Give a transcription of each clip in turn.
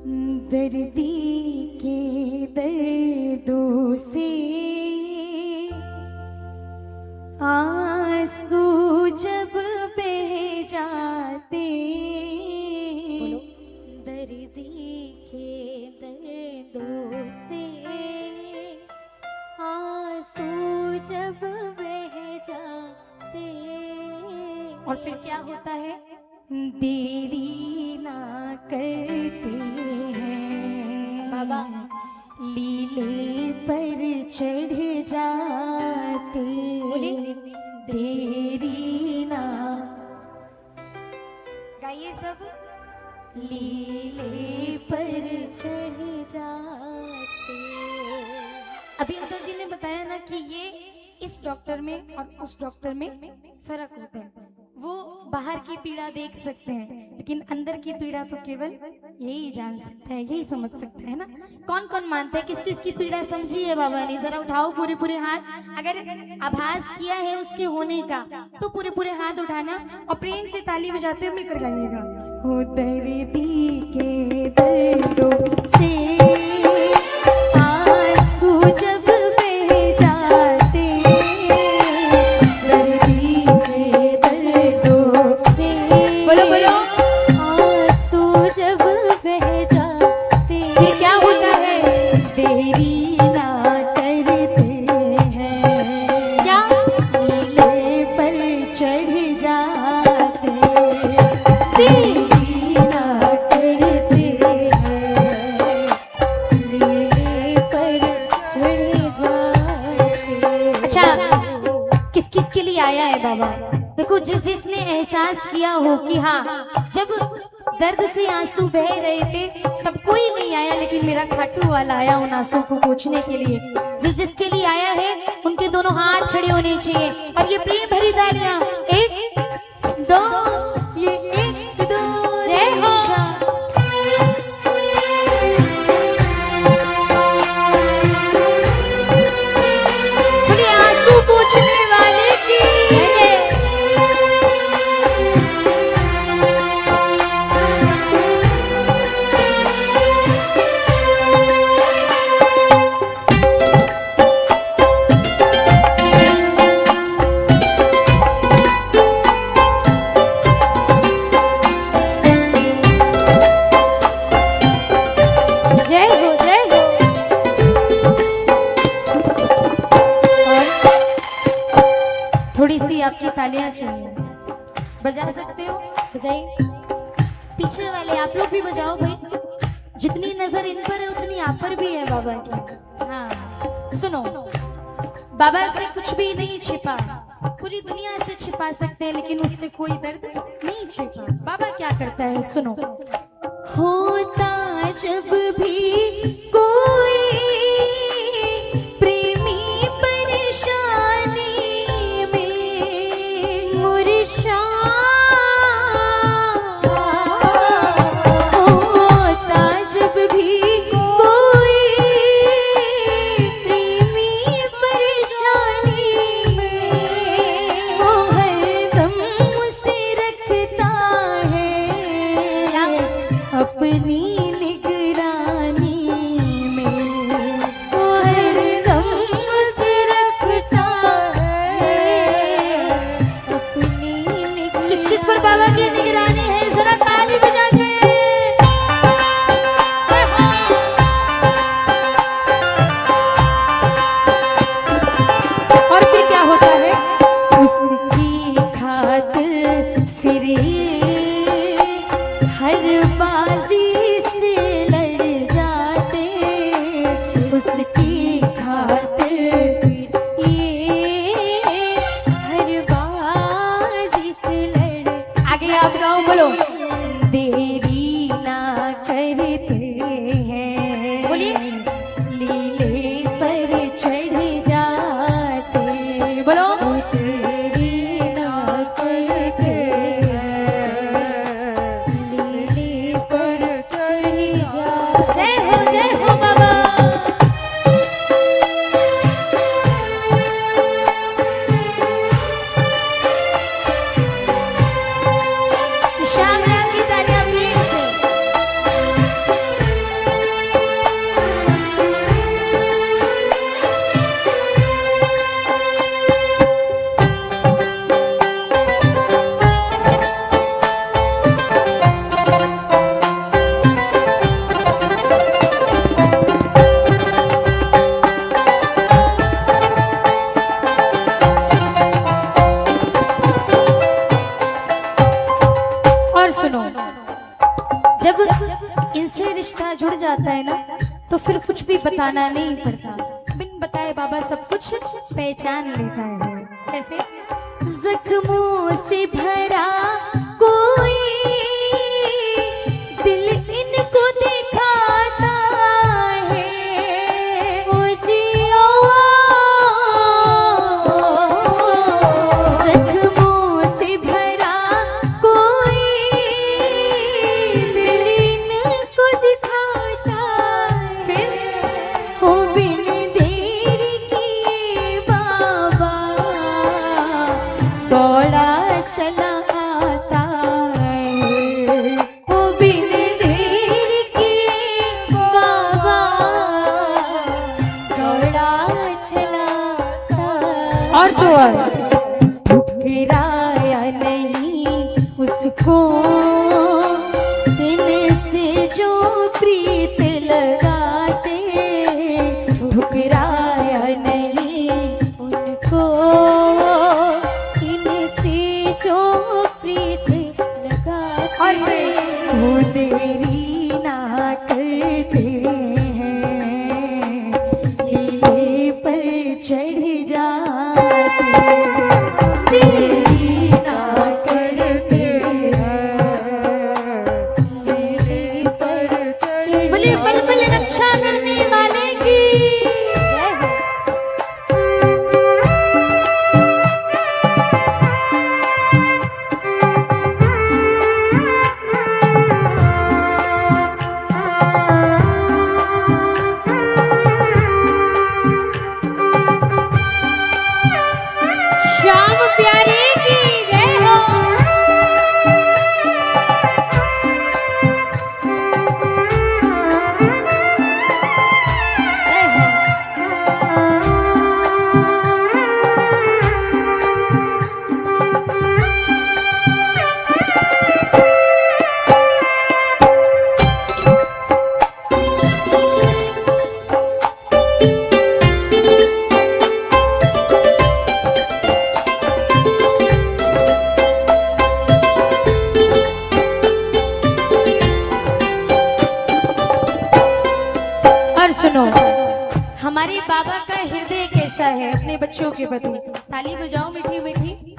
दर्दी के दर्दों से आंसू जब बह जाते, बोलो। दर्दी के दर्दों से आंसू जब बह जाते, और फिर क्या होता है? देरी ना करते हैं बाबा, लीले पर चढ़ जाते, बोलिए। देरी ना, गाइए सब। लीले पर चढ़ जाते। अभी अंकल जी ने बताया ना कि ये इस डॉक्टर में और उस डॉक्टर में फर्क होता है। वो बाहर की पीड़ा देख सकते हैं, लेकिन अंदर की पीड़ा तो केवल यही जान सकता है, यही समझ सकता है ना। कौन कौन मानता है? किस किस की पीड़ा समझी है बाबा ने? जरा उठाओ पूरे पूरे हाथ। अगर आभास किया है उसके होने का तो पूरे पूरे हाथ उठाना और प्रेम से ताली बजाते हुए मिलकर गाइएगा। हो दर्दी के दर्दों से आंसू जब बह जाते, दर्दी के दर्दों से, बोलो बोलो, आंसू जब बह जाते, फिर क्या होता है? देरी ना करते हैं, क्या? लीले पर चढ़ जाते, देरी ना करते हैं, लीले पर चढ़ जाते। अच्छा, किस किस के लिए आया है बाबा? देखो, जिसने एहसास किया हो कि हाँ, जब दर्द से आंसू बह रहे थे तब कोई नहीं आया, लेकिन मेरा खाटू वाला आया उन आंसू को पोंछने के लिए। जिसके लिए आया है उनके दोनों हाथ खड़े होने चाहिए और ये प्रेम भरी तालियां, एक दो, ये एक दो, जय हो। बोलिए आंसू पोंछने वाले की जय जय। जय हो, जय हो। थोड़ी सी आपकी तालियां चाहिए, बजा सकते हो? बजाइए। पीछे वाले आप लोग भी बजाओ भाई। जितनी नजर इन पर है उतनी आप पर भी है बाबा की। हाँ, सुनो, बाबा से कुछ भी नहीं छिपा, पूरी दुनिया से छिपा सकते हैं लेकिन उससे कोई दर्द नहीं छिपा। बाबा क्या करता है सुनो। होता जब भी कोई प्रेमी परेशानी में, मुर्शा होता जब भी कोई प्रेमी परेशानी में, वो हरदम उसे रखता है अपनी निगरानी में, वो हरदम उसे रखता है अपनी निगरानी। किस किस पर बाबा की निगरानी है? जरा ताली बजा के। और फिर क्या होता है? उसकी खातिर फिर ये हर बाजी से लड़ जाते, उसकी खातिर फिर ये हर बाजी से लड़। आगे आप गाओ, बोलो। देरी ना करते हैं, बोलिए। लीले पर चढ़ जाते, बोलो। देरी ना करते हैं, लीले पर चढ़ जाते। जय हो बाबा। श्याम राम की तालियां प्रेम से। इनसे रिश्ता जुड़ जाता है ना तो फिर कुछ भी बताना नहीं पड़ता, बिन बताए बाबा सब कुछ पहचान लेता है। कैसे? जख्मों से भरा कोई दिल इनको दिखाता है, ओ जियो जख्मों से भरा कोई दिल इनको दिखाता है। फिर हो बिन देर किए बाबा दौड़ा चला आता है, ओ बिन देर किए बाबा दौड़ा चला आता। और तो और ठुकराया नहीं उसको इनसे जो प्रीत लगाते, ठुकराया नहीं उनको इनसे जो प्रीत लगाते और वो देरी ना करते हैं, लीले पर चढ़ जाते, देरी ना करते हैं, लीले पर चढ़ बोले पल पल रक्षा करने वाले की जय हो। श्याम प्यारे की जय हो। और सुनो, हमारे बाबा का हृदय कैसा है अपने बच्चों के प्रति। ताली बजाओ मीठी मीठी,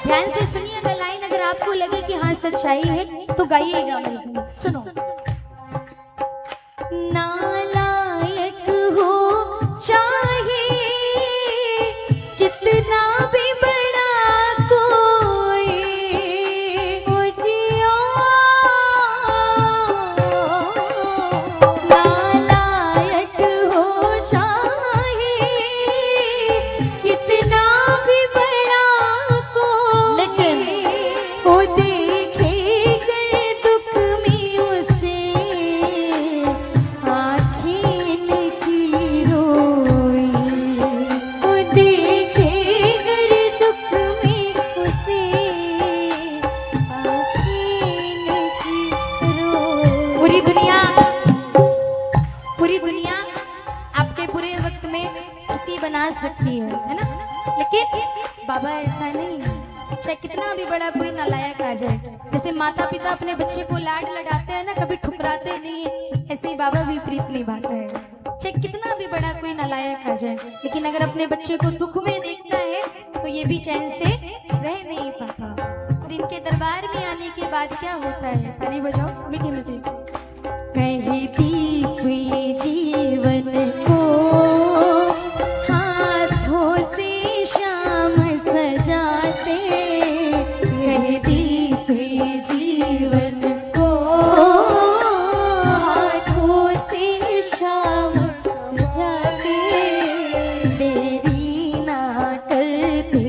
ध्यान से सुनिएगा लाइन, अगर आपको लगे कि हाँ सच्चाई है तो गाइएगा मिलकर। सुनो। नालायक हो चाहे कितना भी बड़ा कोई, ओ जियो नालायक हो चाहे कितना भी बड़ा कोई, लेकिन वो देखे कर दुख में उसे आँखें की रोई, वो देखे कर दुख में उसे आँखें की रोई। पूरी दुनिया आपके बुरे वक्त में हंसी बना सकती है ना, लेकिन बाबा ऐसा नहीं है। चाहे कितना भी बड़ा कोई नालायक आ जाए, जैसे माता पिता अपने बच्चे को लाड लड़ाते हैं ना, कभी ठुकराते नहीं है, ऐसे ही बाबा भी प्रीत निभाता है। चाहे कितना भी बड़ा कोई नालायक आ जाए, लेकिन अगर अपने बच्चे को दुख में देखता है तो ये भी चैन से रह नहीं पाता। और इनके दरबार में आने के बाद क्या होता है, ताली बजाओ मीठी मीठी। कहती हुई जीवन को हाथों से शाम सजाते, कहती हुई जीवन को हाथों से शाम सजाते, देरी ना करते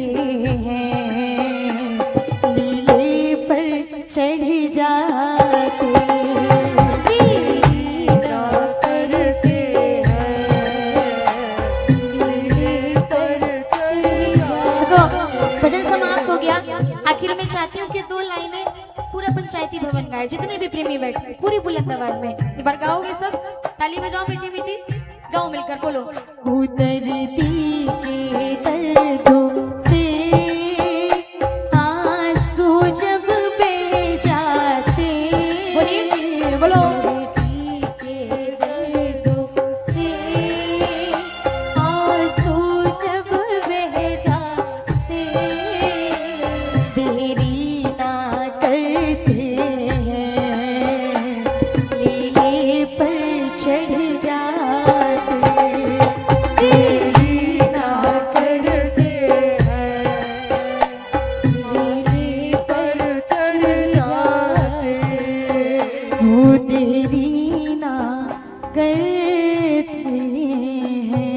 हैं, लीले पर चढ़ जाते, देरी ना करते हैं, लीले पर चढ़ जाते। भजन समाप्त हो गया। आखिर में चाहती हूँ कि 2 लाइनें पूरा पंचायती भवन गाए, जितने भी प्रेमी बैठे पूरी बुलंद आवाज में। एक बार गाओगे सब? ताली बजाओ मीठी मीठी, गाओ मिलकर, बोलो। उतरती के दर्दों से आंसू जब बह जाते, बोलो के दर्दों से आंसू जब बह जाते, देरी ना करते हैं, लीले पर चढ़ जाते, देरी ना करते हैं, लीले पर चढ़ जाते, वो देरी ना करते हैं,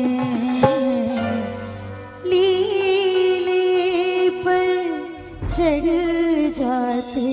लीले पर चढ़ जाते।